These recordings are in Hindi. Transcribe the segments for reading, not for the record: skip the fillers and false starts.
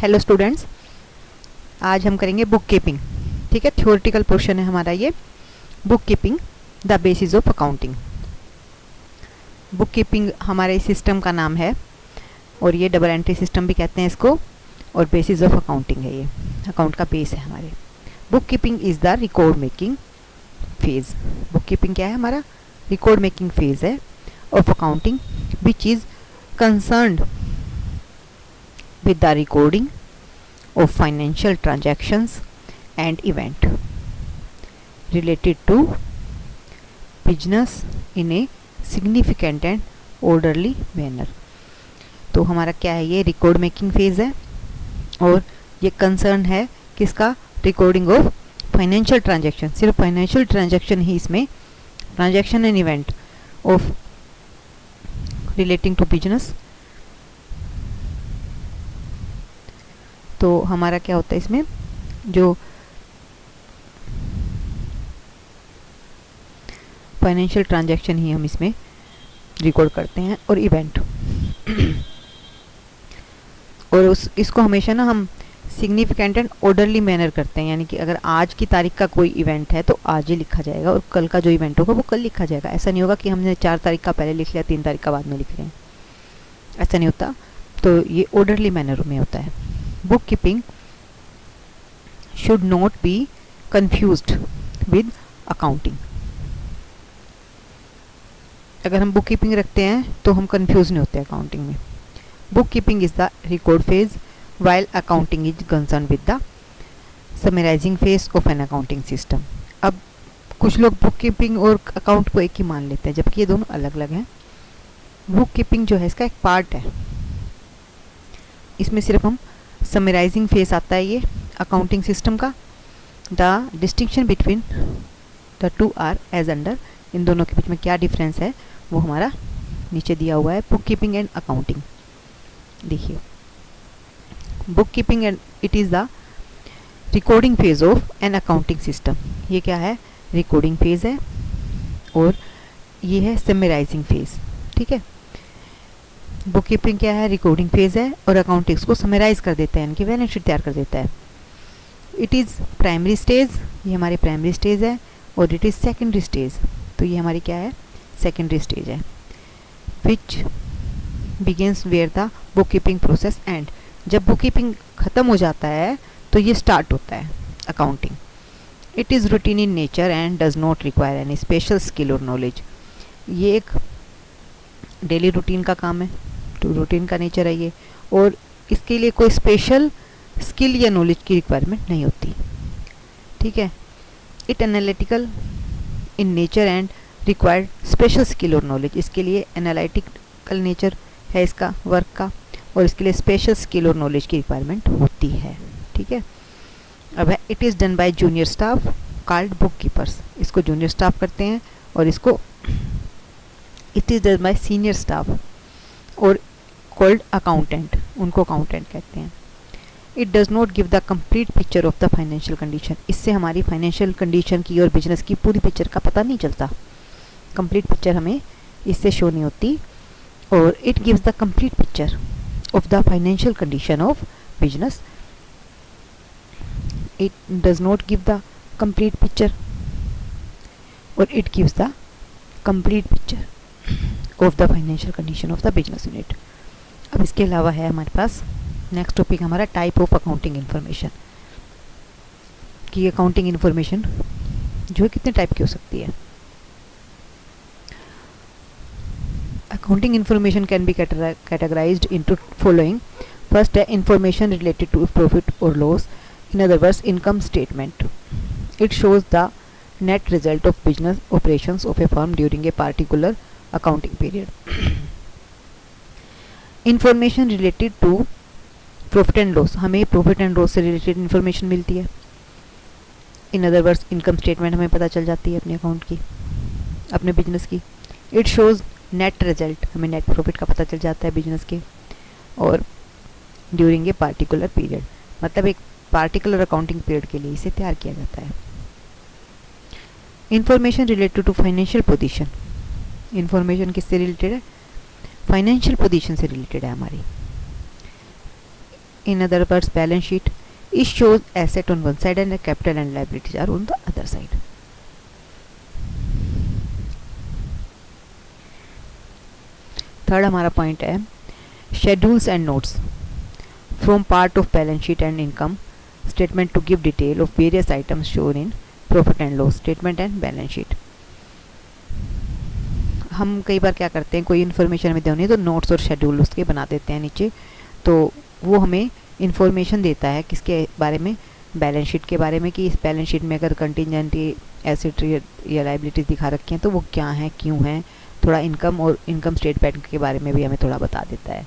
हेलो स्टूडेंट्स, आज हम करेंगे बुक कीपिंग। ठीक है, थ्योरेटिकल पोर्शन है हमारा ये। Book keeping the basis of accounting. Book keeping हमारे सिस्टम का नाम है और ये डबल एंट्री सिस्टम भी कहते हैं इसको, और बेसिस ऑफ अकाउंटिंग है, ये अकाउंट का बेस है हमारे। Book keeping is the record making phase. Book keeping क्या है? हमारा रिकॉर्ड मेकिंग फेज है of accounting which is concerned with the recording of financial transactions and event related to business in a significant and orderly manner। तो हमारा क्या है? ये रिकॉर्ड मेकिंग फेज है और ये कंसर्न है किसका? Recording of financial transaction. सिर्फ फाइनेंशियल ट्रांजैक्शन ही इसमें, transaction and event of relating to business. तो हमारा क्या होता है इसमें, जो फाइनेंशियल ट्रांजैक्शन ही हम इसमें रिकॉर्ड करते हैं और इवेंट और इसको हमेशा ना हम सिग्निफिकेंट एंड ऑर्डरली मैनर करते हैं। यानी कि अगर आज की तारीख का कोई इवेंट है तो आज ही लिखा जाएगा और कल का जो इवेंट होगा वो कल लिखा जाएगा। ऐसा नहीं होगा कि हमने 4 तारीख का पहले लिख लिया, 3 तारीख का बाद में लिख रहे हैं, ऐसा नहीं होता। तो ये ऑर्डरली मैनर में होता है। Book keeping should not be confused with accounting। अगर हम बुक कीपिंग रखते हैं तो हम कंफ्यूज नहीं होते अकाउंटिंग में। Book keeping is the record phase while accounting is concerned with the summarizing phase of an accounting system। अब कुछ लोग बुक कीपिंग और अकाउंट को एक ही मान लेते हैं, जबकि ये दोनों अलग अलग हैं। बुक कीपिंग जो है इसका एक पार्ट है, इसमें सिर्फ हम समराइजिंग फेस आता है ये अकाउंटिंग सिस्टम का। The distinction between the two are as under. इन दोनों के बीच में क्या डिफरेंस है वो हमारा नीचे दिया हुआ है। बुक कीपिंग एंड अकाउंटिंग देखिए, book keeping and it is the recording phase of an accounting system. ये क्या है? रिकॉर्डिंग फेज है और ये है समराइजिंग फेज। ठीक है, बुक कीपिंग क्या है? रिकॉर्डिंग फेज है और अकाउंटिंग्स को समराइज कर देता है, इनकी बैलेंस शीट तैयार कर देता है। इट इज़ प्राइमरी स्टेज, ये हमारी प्राइमरी स्टेज है, और इट इज़ सेकेंडरी स्टेज, तो ये हमारी क्या है? सेकेंडरी स्टेज है। Which begins where the bookkeeping process end. जब बुक कीपिंग ख़त्म हो जाता है तो ये स्टार्ट होता है accounting. It is routine in nature and does not require any special skill और नॉलेज। ये एक डेली रूटीन का काम है, तो रूटीन का नेचर है ये, और इसके लिए कोई स्पेशल स्किल या नॉलेज की रिक्वायरमेंट नहीं होती। ठीक है, it analytical in nature and required special skill और नॉलेज। इसके लिए एनालिटिकल नेचर है इसका वर्क का, और इसके लिए स्पेशल स्किल और नॉलेज की रिक्वायरमेंट होती है। ठीक है, अब है it is done by junior staff called book keepers. इसको जूनियर स्टाफ करते हैं और इसको it is done by senior staff और कॉल्ड अकाउंटेंट, उनको अकाउंटेंट कहते हैं। It does not give the complete picture of the financial condition. इससे हमारी फाइनेंशियल कंडीशन की और बिजनेस की पूरी पिक्चर का पता नहीं चलता, कंप्लीट पिक्चर हमें इससे शो नहीं होती। और it gives the complete picture of the financial condition of business. It does not give the complete picture और it gives the complete picture of the financial condition of the business unit. अब इसके अलावा है हमारे पास नेक्स्ट टॉपिक हमारा टाइप ऑफ अकाउंटिंग इन्फॉर्मेशन, कि अकाउंटिंग इन्फॉर्मेशन जो है कितने टाइप की हो सकती है। Accounting information can be categorised into following. First है इंफॉर्मेशन रिलेटेड टू प्रॉफिट और loss, in other words income statement. It shows the net result of business operations of a firm during a particular accounting period। Information related to profit and loss, हमें प्रॉफिट एंड लॉस से रिलेटेड इन्फॉर्मेशन मिलती है। In other words income statement हमें पता चल जाती है अपने अकाउंट की, अपने बिजनेस की। इट शोज नेट रिजल्ट, हमें नेट प्रॉफिट का पता चल जाता है बिजनेस के, और ड्यूरिंग ए पार्टिकुलर पीरियड, मतलब एक पार्टिकुलर अकाउंटिंग पीरियड के लिए इसे तैयार किया जाता है। Information related to financial position, information किससे रिलेटेड है? फाइनेंशियल पोजीशन से रिलेटेड है हमारी। In other words, balance sheet it shows asset on one side and capital and liabilities are on the other side. Third हमारा पॉइंट है schedules and notes from part of balance sheet and income statement to give detail of various items shown in profit and loss statement and balance sheet. हम कई बार क्या करते हैं, कोई इन्फॉर्मेशन हमें देनी है तो नोट्स और शेड्यूल उसके बना देते हैं नीचे, तो वो हमें इन्फॉर्मेशन देता है किसके बारे में, बैलेंस शीट के बारे में, कि इस बैलेंस शीट में अगर कंटिजेंट एसेट या लाइबिलिटीज़ दिखा रखी हैं तो वो क्या हैं, क्यों हैं. थोड़ा इनकम और इनकम स्टेटमेंट के बारे में भी हमें थोड़ा बता देता है,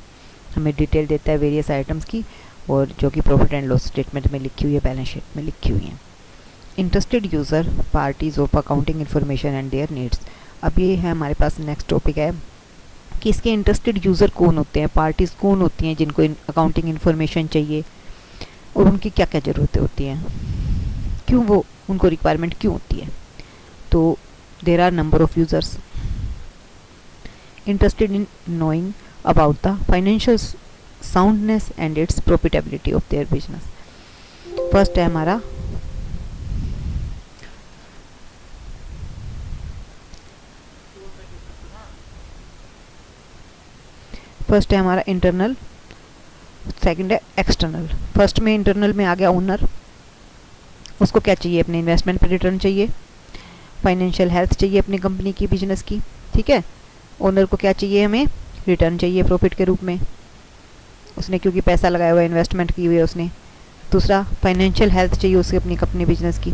हमें डिटेल देता है वेरियस आइटम्स की, और जो कि प्रॉफिट एंड लॉस स्टेटमेंट में लिखी हुई है, बैलेंस शीट में लिखी हुई हैं. Interested user parties of accounting information and there needs. अब ये है हमारे पास नेक्स्ट टॉपिक है कि इसके इंटरेस्टेड यूज़र कौन होते हैं, पार्टीज़ कौन होती हैं जिनको अकाउंटिंग इन्फॉर्मेशन चाहिए और उनकी क्या क्या ज़रूरतें होती हैं, क्यों वो उनको रिक्वायरमेंट क्यों होती है. तो there are number of users interested in knowing about the financial soundness and its profitability of their business. First है हमारा इंटरनल, सेकंड है एक्सटर्नल. फर्स्ट में इंटरनल में आ गया ओनर, उसको क्या चाहिए, अपने इन्वेस्टमेंट पर रिटर्न चाहिए, फाइनेंशियल हेल्थ चाहिए अपनी कंपनी की, बिजनेस की. ठीक है, ओनर को क्या चाहिए, हमें रिटर्न चाहिए प्रॉफिट के रूप में, उसने क्योंकि पैसा लगाया हुआ है, इन्वेस्टमेंट की हुई है उसने. दूसरा फाइनेंशियल हेल्थ चाहिए उसे अपनी बिजनेस की.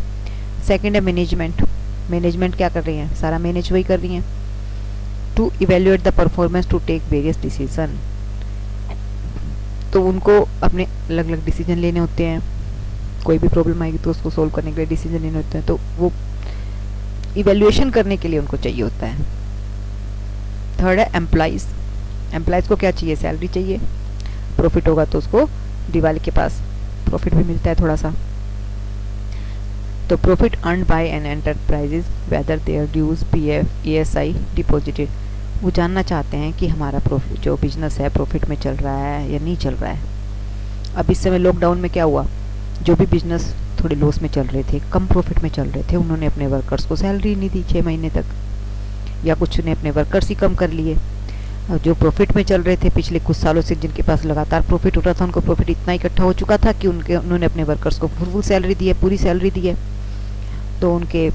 सेकंड है मैनेजमेंट क्या कर रही हैं, सारा मैनेज वही कर रही हैं. To evaluate the performance to take various decision, तो उनको अपने अलग अलग डिसीजन लेने होते हैं, कोई भी प्रॉब्लम आएगी तो उसको सोल्व करने के लिए डिसीजन लेने होते हैं, तो वो इवेल्युएशन करने के लिए उनको चाहिए होता है. थर्ड है एम्प्लॉइज़ को क्या चाहिए, सैलरी चाहिए, प्रॉफिट होगा तो उसको दिवाली के पास प्रॉफिट भी मिलता है थोड़ा सा. तो profit earned by an enterprises whether their dues PF ESI deposited, वो जानना चाहते हैं कि हमारा प्रॉफिट जो बिजनेस है प्रॉफिट में चल रहा है या नहीं चल रहा है. अब इस समय लॉकडाउन में क्या हुआ, जो भी बिजनेस थोड़े लॉस में चल रहे थे, कम प्रॉफिट में चल रहे थे, उन्होंने अपने वर्कर्स को सैलरी नहीं दी 6 महीने तक, या कुछ ने अपने वर्कर्स ही कम कर लिए. और जो प्रॉफिट में चल रहे थे पिछले कुछ सालों से, जिनके पास लगातार प्रॉफिट हो रहा था, उनको प्रॉफिट इतना इकट्ठा हो चुका था कि उन्होंने अपने वर्कर्स को फुल सैलरी दी है, पूरी सैलरी दी है. तो उनके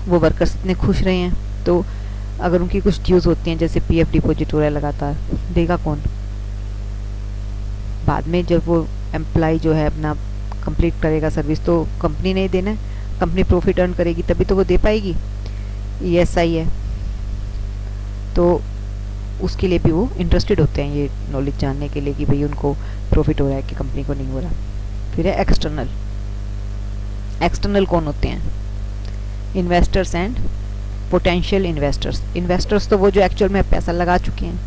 वो वर्कर्स इतने खुश रहे हैं. तो अगर उनकी कुछ ड्यूज़ होती हैं, जैसे पीएफ डिपॉजिट हो रहा है लगातार, देगा कौन बाद में, जब वो एम्प्लॉय जो है अपना कंप्लीट करेगा सर्विस, तो कंपनी नहीं देना है, कंपनी प्रॉफिट अर्न करेगी तभी तो वो दे पाएगी. ईएसआई है तो उसके लिए भी वो इंटरेस्टेड होते हैं, ये नॉलेज जानने के लिए कि भाई उनको प्रॉफिट हो रहा है कि कंपनी को नहीं हो रहा. फिर है एक्सटर्नल कौन होते हैं, इन्वेस्टर्स एंड पोटेंशियल इन्वेस्टर्स तो वो जो एक्चुअल में पैसा लगा चुके हैं,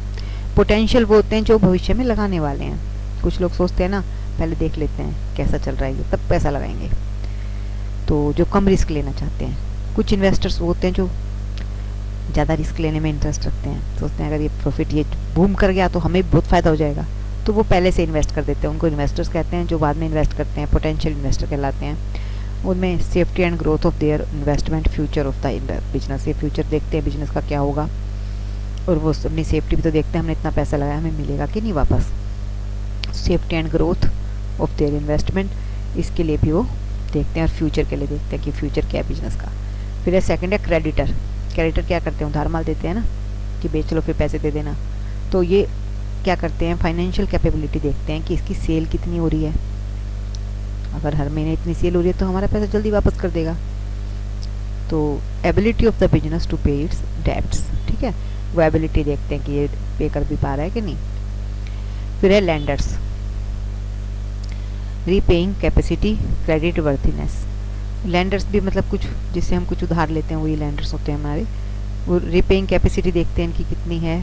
पोटेंशियल वो होते हैं जो भविष्य में लगाने वाले हैं. कुछ लोग सोचते हैं ना, पहले देख लेते हैं कैसा चल रहा है ये तब पैसा लगाएंगे, तो जो कम रिस्क लेना चाहते हैं. कुछ इन्वेस्टर्स वो होते हैं जो ज़्यादा रिस्क लेने में इंटरेस्ट रखते हैं, सोचते हैं अगर ये प्रॉफिट ये बूम कर गया तो हमें बहुत फ़ायदा हो जाएगा, तो वो पहले से इन्वेस्ट कर देते हैं. उनको इन्वेस्टर्स कहते हैं. जो बाद में इन्वेस्ट करते हैं पोटेंशियल इन्वेस्टर कहलाते हैं. उनमें safety and growth of their investment, future of the business, ये फ्यूचर देखते हैं बिजनेस का क्या होगा, और वो अपनी सेफ्टी भी तो देखते हैं, हमने इतना पैसा लगाया हमें मिलेगा कि नहीं वापस. Safety and growth of their investment, इसके लिए भी वो देखते हैं, और फ्यूचर के लिए देखते हैं कि फ्यूचर क्या है बिजनेस का. फिर है सेकंड है क्रेडिटर क्या करते हैं, उधार माल देते हैं ना, कि बेच लो फिर पैसे दे देना. तो ये क्या करते हैं, फाइनेंशियल कैपेबिलिटी देखते हैं कि इसकी सेल कितनी हो रही है, अगर हर महीने इतनी सेल हो रही है तो हमारा पैसा जल्दी वापस कर देगा. तो ability of the business to pay its debts, ठीक है, वो एबिलिटी देखते हैं कि ये पे कर भी पा रहा है कि नहीं. फिर है landers, repaying capacity, credit worthiness. Landers भी मतलब कुछ जिससे हम कुछ उधार लेते हैं वही लैंडर्स होते हैं हमारे. वो रीपेइंग कैपेसिटी देखते हैं इनकी कितनी है,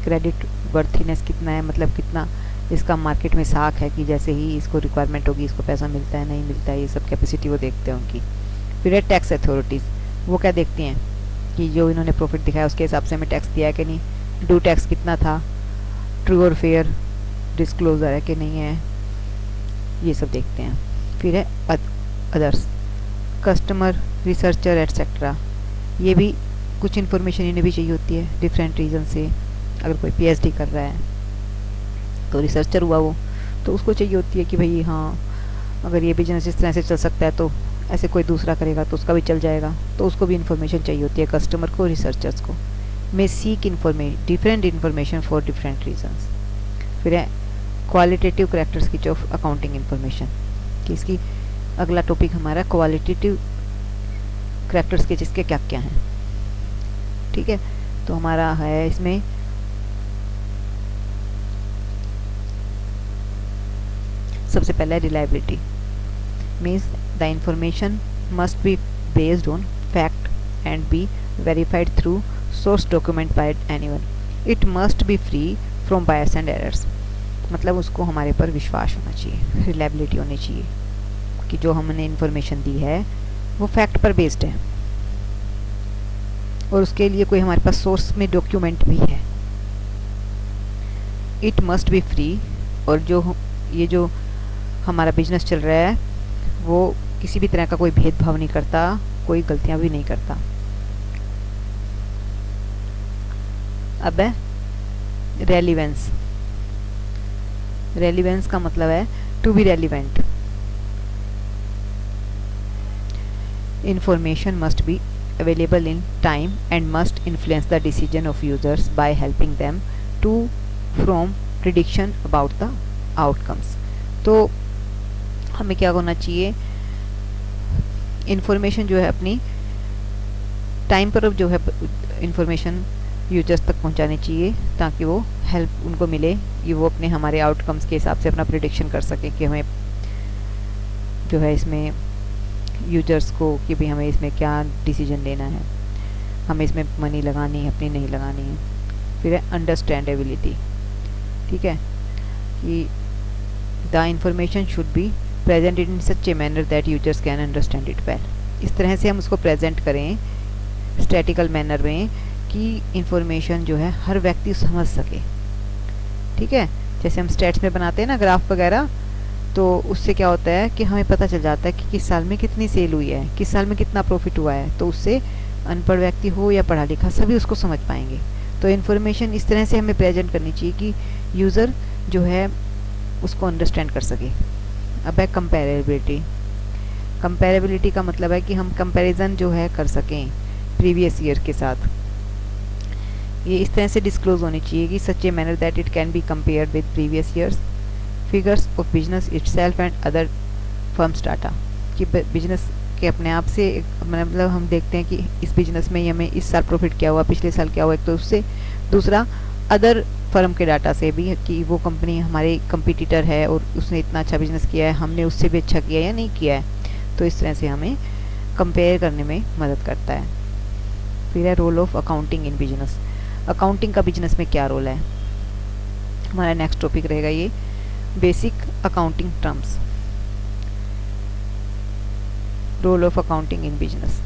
क्रेडिट वर्थीनेस कितना है, मतलब कितना इसका मार्केट में साख है कि जैसे ही इसको रिक्वायरमेंट होगी इसको पैसा मिलता है नहीं मिलता है, ये सब कैपेसिटी वो देखते हैं उनकी. फिर है टैक्स अथॉरिटीज़, वो क्या देखती हैं कि जो इन्होंने प्रॉफिट दिखाया उसके हिसाब से हमें टैक्स दिया है कि नहीं, ड्यू टैक्स कितना था, ट्रू और फेयर डिस्क्लोजर है कि नहीं है, ये सब देखते हैं। फिर है अदर्स, कस्टमर, रिसर्चर एट्सेट्रा, ये भी कुछ इन्फॉर्मेशन इन्हें भी चाहिए होती है डिफरेंट रीज़न से। अगर कोई पीएचडी कर रहा है तो रिसर्चर हुआ वो, तो उसको चाहिए होती है कि भाई हाँ अगर ये बिजनेस इस तरह से चल सकता है तो ऐसे कोई दूसरा करेगा तो उसका भी चल जाएगा, तो उसको भी इन्फॉर्मेशन चाहिए होती है कस्टमर को, रिसर्चर्स को। May seek different information for different reasons. फिर है qualitative characteristics of accounting information, कि इसकी अगला टॉपिक हमारा क्वालिटेटिव कैरेक्टरिस्टिक्स इसके क्या क्या हैं। ठीक है, तो हमारा है इसमें सबसे पहला है reliability, means the information must be based on fact and be verified through source document bye anyone. It must be free from bias and errors, मतलब उसको हमारे पर विश्वास होना चाहिए, रिलायबिलिटी होनी चाहिए कि जो हमने इन्फॉर्मेशन दी है वो फैक्ट पर बेस्ड है और उसके लिए कोई हमारे पास सोर्स में डॉक्यूमेंट भी है। इट मस्ट बी फ्री, और ये जो हमारा बिजनेस चल रहा है वो किसी भी तरह का कोई भेदभाव नहीं करता, कोई गलतियां भी नहीं करता। अब है रेलिवेंस। रेलिवेंस का मतलब है to be relevant. Information must be available in time and must influence the decision of users by helping them to form prediction about the outcomes। तो हमें क्या होना चाहिए, इंफॉर्मेशन जो है अपनी टाइम पर जो है इंफॉर्मेशन यूजर्स तक पहुंचानी चाहिए ताकि वो हेल्प उनको मिले कि वो अपने हमारे आउटकम्स के हिसाब से अपना प्रिडिक्शन कर सकें कि हमें जो है इसमें यूजर्स को कि भाई हमें इसमें क्या डिसीजन लेना है, हमें इसमें मनी लगानी है अपनी नहीं लगानी है। फिर है अंडरस्टैंडेबिलिटी, ठीक है, कि the information should be present in such a manner that users can understand it well. इस तरह से हम उसको प्रेजेंट करें स्टैटिकल मैनर में कि इंफॉर्मेशन जो है हर व्यक्ति समझ सके। ठीक है, जैसे हम स्टैट्स में बनाते हैं ना ग्राफ वगैरह, तो उससे क्या होता है कि हमें पता चल जाता है कि किस साल में कितनी सेल हुई है, किस साल में कितना प्रॉफिट हुआ है, तो उससे अनपढ़ व्यक्ति हो या पढ़ा लिखा सभी उसको समझ पाएंगे। तो इन्फॉर्मेशन इस तरह से हमें प्रेजेंट करनी चाहिए कि यूज़र जो है उसको अंडरस्टैंड कर सके। अब है कंपेरेबिलिटी। कंपेरेबिलिटी का मतलब है कि हम कंपैरिजन जो है कर सकें प्रीवियस ईयर के साथ। ये इस तरह से डिस्क्लोज होनी चाहिए कि such a manner that it can be compared with previous years figures of business itself and other firms data, कि बिजनेस के अपने आप से मतलब हम देखते हैं कि इस बिजनेस में हमें इस साल प्रॉफिट क्या हुआ, पिछले साल क्या हुआ, एक तो उससे दूसरा अदर फर्म के डाटा से भी कि वो कंपनी हमारे कंपटीटर है और उसने इतना अच्छा बिजनेस किया है, हमने उससे भी अच्छा किया या नहीं किया है। तो इस तरह से हमें कंपेयर करने में मदद करता है। फिर है role of accounting in business. Accounting का बिजनेस में क्या रोल है, हमारा नेक्स्ट टॉपिक रहेगा ये basic accounting terms. Role of accounting in business.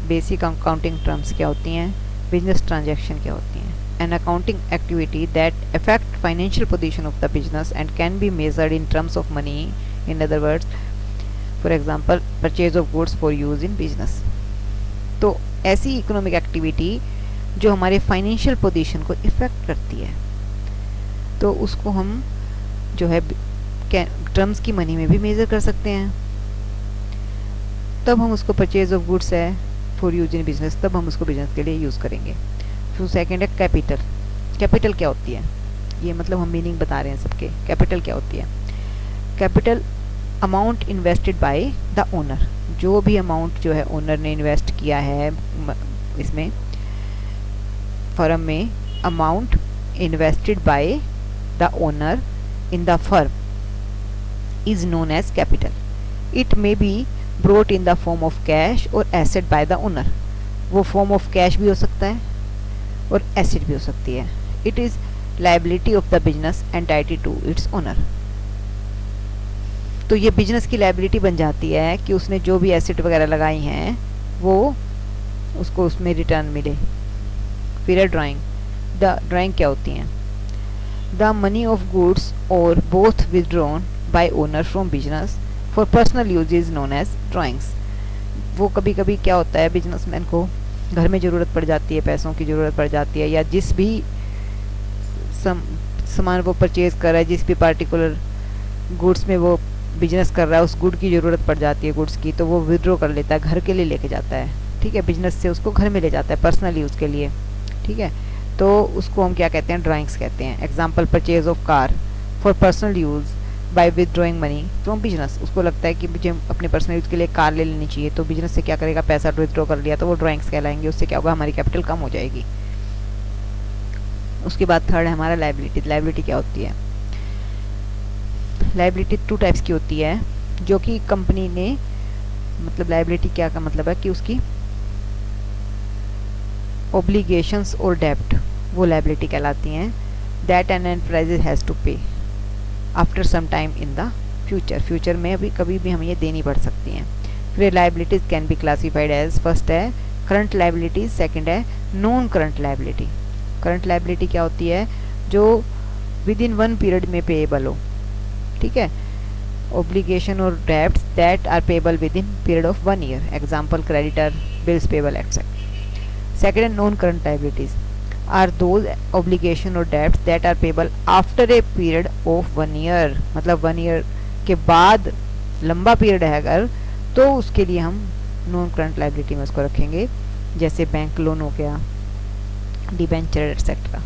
Basic accounting terms क्या होती हैं, बिजनेस ट्रांजैक्शन क्या होती हैं। An accounting activity that affect financial position of the business and can be measured in terms of money, in other words for example purchase of goods for use in business. तो ऐसी इकोनॉमिक एक्टिविटी जो हमारे फाइनेंशियल पोजीशन को इफेक्ट करती है, तो उसको हम जो है टर्म्स की मनी में भी मेजर कर सकते हैं। तब हम उसको परचेज ऑफ गुड्स है फॉर यूज इन बिजनेस, तब हम उसको बिजनेस के लिए यूज़ करेंगे। फिर सेकेंड है कैपिटल। कैपिटल क्या होती है, ये मतलब हम मीनिंग बता रहे हैं सबके। कैपिटल क्या होती है, capital amount invested by the owner, जो भी अमाउंट जो है ओनर ने इन्वेस्ट किया है इसमें फर्म में, amount invested by the owner in the firm is known as capital. It may be brought in the form of cash or asset by the owner. वो form of cash भी हो सकता है और asset भी हो सकती है। It is liability of the business entitled to its owner. तो ये बिजनेस की लाइबिलिटी बन जाती है कि उसने जो भी एसेट वगैरह लगाई हैं वो उसको उसमें रिटर्न मिले। फिर है ड्राइंग। द ड्राइंग क्या होती हैं, the money of goods or both withdrawn by owner from business for personal use is known as drawings. वो कभी कभी क्या होता है, बिजनेसमैन को घर में ज़रूरत पड़ जाती है, पैसों की ज़रूरत पड़ जाती है, या जिस भी सामान वो परचेज़ कर रहा है, जिस भी पार्टिकुलर गुड्स में वो बिजनेस कर रहा है, उस गुड की ज़रूरत पड़ जाती है गुड्स की, तो वो विड्रॉ कर लेता है, घर के लिए लेके जाता है। ठीक है, बिजनेस से उसको घर में ले जाता है पर्सनल यूज़ के लिए। ठीक है, तो उसको हम क्या कहते हैं, ड्राइंग्स कहते हैं। Example, purchase of car for personal use by withdrawing money from business. उसको लगता है कि मुझे अपने पर्सनल यूज़ के लिए कार ले लेनी चाहिए, तो बिजनेस से क्या करेगा, पैसा विदड्रॉ कर लिया, तो वो ड्राइंग्स कहलाएंगे। उससे क्या होगा, हमारी कैपिटल कम हो जाएगी। उसके बाद थर्ड है हमारा लाइबिलिटी। लाइबिलिटी क्या होती है? लाइबिलिटी 2 टाइप्स की होती है, जो कि कंपनी ने, मतलब लाइबिलिटी क्या का मतलब है कि उसकी ओब्लिगेशंस और डेब्ट, वो लाइबिलिटी कहलाती हैं। That an enterprise has to pay after some time in the future. Future में अभी कभी भी हमें ये देनी पड़ सकती हैं। फिर liabilities can be classified as, first है करंट लाइबिलिटीज, सेकंड है non current liability. Current liability क्या होती है? जो विद इन 1 पीरियड में पेएबल हो। ठीक है, ओब्लिगेशन और debts that are payable within period of 1 year. Example, creditor, bills payable etcetera. Second है non current liabilities are those obligation और debts that are payable after a period of 1 year. मतलब 1 ईयर के बाद लंबा पीरियड है अगर, तो उसके लिए हम नॉन करंट लाइबिलिटी में उसको रखेंगे। जैसे बैंक लोन हो गया, डिबेंचर एक्सेट्रा।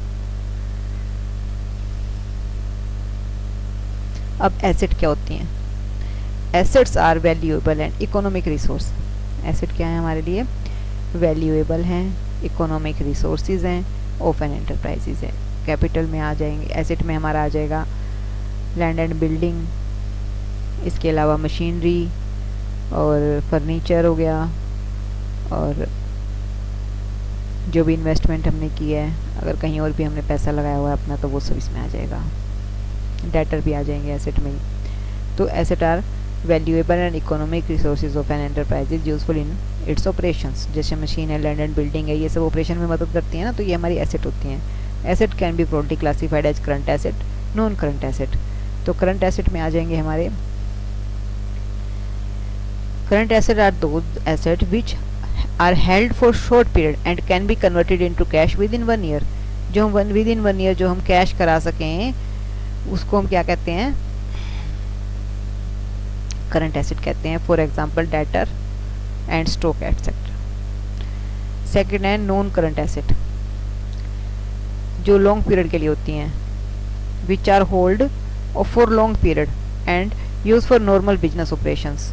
अब एसेट क्या होती हैं? Assets are valuable and economic resource. Asset क्या है हमारे लिए? वैल्यूएबल हैं, इकोनॉमिक रिसोर्सेज हैं, ऑफ एन एंटरप्राइजेज है। कैपिटल में आ जाएंगे, एसेट में हमारा आ जाएगा लैंड एंड बिल्डिंग, इसके अलावा मशीनरी और फर्नीचर हो गया, और जो भी इन्वेस्टमेंट हमने की है, अगर कहीं और भी हमने पैसा लगाया हुआ है अपना, तो वो सब इसमें आ जाएगा। डेटर भी आ जाएंगे एसेट में ही। तो asset are valuable and economic resources of an enterprise is useful in its operations. जैसे मशीन है, लैंड एंड बिल्डिंग है, ये सब ऑपरेशन में मदद करती है ना, तो ये हमारी एसेट होती हैं। Asset can be broadly classified as current asset, non current asset. तो करंट एसेट में आ जाएंगे हमारे, current asset are those asset which are held for short period and can be converted into cash with in 1 year. जो हम विद इन 1 ईयर जो हम कैश करा सकें, उसको हम क्या कहते हैं? करंट एसेट कहते हैं। For example, debtor and stock etcetera. Second है नॉन करंट एसेट, जो लॉन्ग पीरियड के लिए होती हैं, which are hold for long period and use for normal business operations.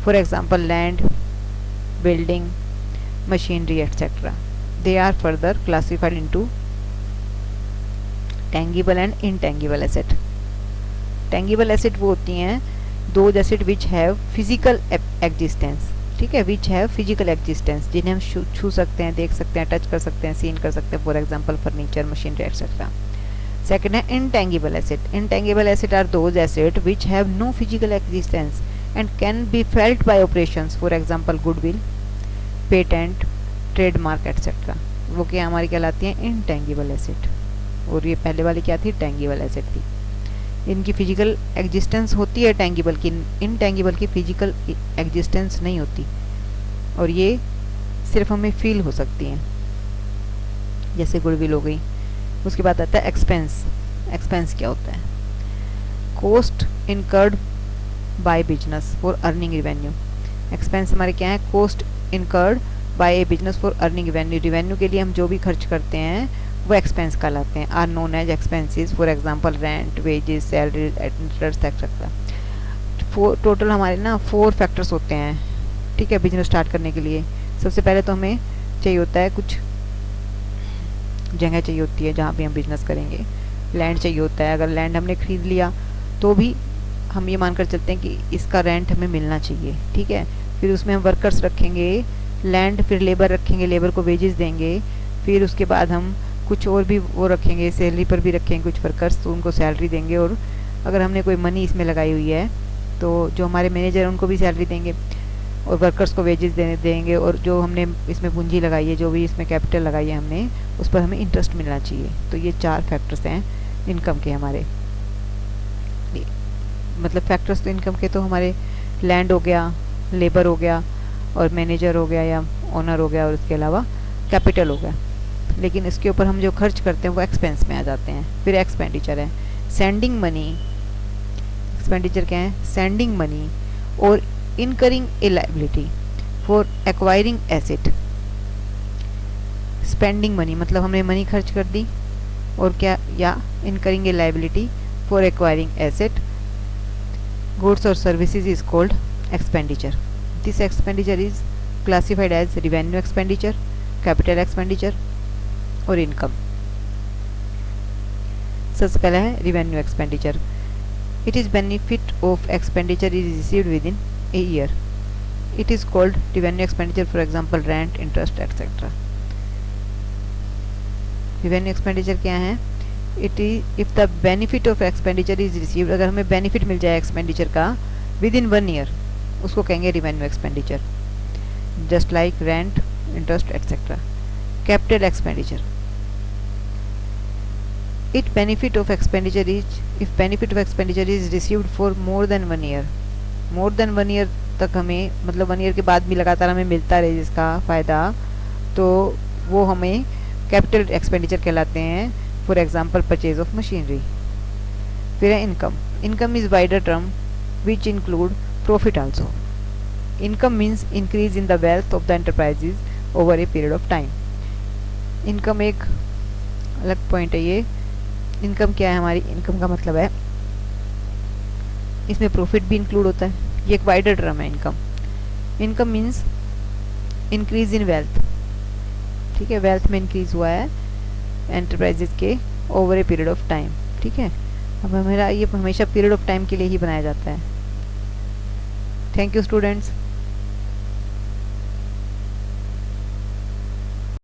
For example, land, building, machinery etcetera. They are further classified into tangible and intangible asset. Tangible asset वो होती हैं दो asset which have physical existence. ठीक है, विच हैव फिजिकल एग्जिस्टेंस, जिन्हें हम छू सकते हैं, देख सकते हैं, टच कर सकते हैं, सीन कर सकते हैं। For example, furniture, machinery etcetera. Second है intangible asset. Intangible asset are those asset which have no physical existence and can be felt by operations. For example, goodwill, patent, trademark etcetera. वो क्या हमारी कहलाती हैं? Intangible asset. और ये पहले वाली क्या थी? टेंगिबल एसेट थी। इनकी फिजिकल एग्जिस्टेंस होती है टेंगिबल की, इनटेंगिबल की फिजिकल एग्जिस्टेंस नहीं होती, और ये सिर्फ हमें फील हो सकती हैं, जैसे गुडविल हो गई। उसके बाद आता है एक्सपेंस। एक्सपेंस क्या होता है? Cost incurred by business for earning revenue. Expense हमारे क्या है? Cost incurred by A business for earning revenue. Revenue के लिए हम जो भी खर्च करते हैं वो एक्सपेंस कहलाते हैं। Are known as expenses. For example, rent, wages, salary, interest etcetera. Total हमारे ना 4 फैक्टर्स होते हैं। ठीक है, बिजनेस स्टार्ट करने के लिए सबसे पहले तो हमें चाहिए होता है, कुछ जगह चाहिए होती है जहाँ पे हम बिजनेस करेंगे। लैंड चाहिए होता है, अगर लैंड हमने खरीद लिया तो भी हम ये मानकर चलते हैं कि इसका रेंट हमें मिलना चाहिए। ठीक है, फिर उसमें हम वर्कर्स रखेंगे, लैंड, फिर लेबर रखेंगे, लेबर को वेजेस देंगे, फिर उसके बाद हम कुछ और भी वो रखेंगे, सैलरी पर भी रखेंगे कुछ वर्कर्स, तो उनको सैलरी देंगे। और अगर हमने कोई मनी इसमें लगाई हुई है तो जो हमारे मैनेजर हैं उनको भी सैलरी देंगे, और वर्कर्स को वेजेस देंगे, और जो हमने इसमें पूंजी लगाई है, जो भी इसमें कैपिटल लगाई है हमने, उस पर हमें इंटरेस्ट मिलना चाहिए। तो ये 4 फैक्टर्स हैं इनकम के हमारे। मतलब फैक्टर्स तो इनकम के तो हमारे लैंड हो गया, लेबर हो गया और मैनेजर हो गया या ओनर हो गया, और उसके अलावा कैपिटल हो गया। लेकिन इसके ऊपर हम जो खर्च करते हैं वो एक्सपेंस में आ जाते हैं। फिर एक्सपेंडिचर है सेंडिंग मनी। एक्सपेंडिचर क्या है? सेंडिंग मनी और incurring a liability for acquiring asset. Spending money मतलब हमने मनी खर्च कर दी, और क्या, या incurring a liability for acquiring asset, goods और services is called expenditure. This expenditure is classified as revenue expenditure, capital expenditure और इनकम। सबसे पहला है revenue expenditure. It is benefit of expenditure is received within a year. It is called revenue expenditure, for example rent, interest etcetera. Revenue expenditure क्या है? It is if the benefit of expenditure is received, अगर हमें बेनिफिट मिल जाए एक्सपेंडिचर का विद इन 1 ईयर, उसको कहेंगे revenue expenditure, just like rent, interest etcetera. Capital expenditure, it benefit of expenditure is if benefit of expenditure is received for more than 1 year. More than 1 year तक हमें, मतलब 1 ईयर के बाद भी लगातार हमें मिलता रहे जिसका फ़ायदा, तो वो हमें कैपिटल एक्सपेंडिचर कहलाते हैं, for example purchase of machinery. फिर है income. Income is wider term which include profit also. Income means increase in the wealth of the enterprises over A period of time. Income एक अलग पॉइंट है ये। इनकम क्या है? हमारी इनकम का मतलब है इसमें प्रॉफिट भी इंक्लूड होता है, ये एक वाइडर टर्म है income. Income means increase in wealth, ठीक है, वेल्थ में इंक्रीज हुआ है एंटरप्राइजेज के over A period of time, ठीक है। अब हमारा ये हमेशा पीरियड ऑफ टाइम के लिए ही बनाया जाता है। Thank you students.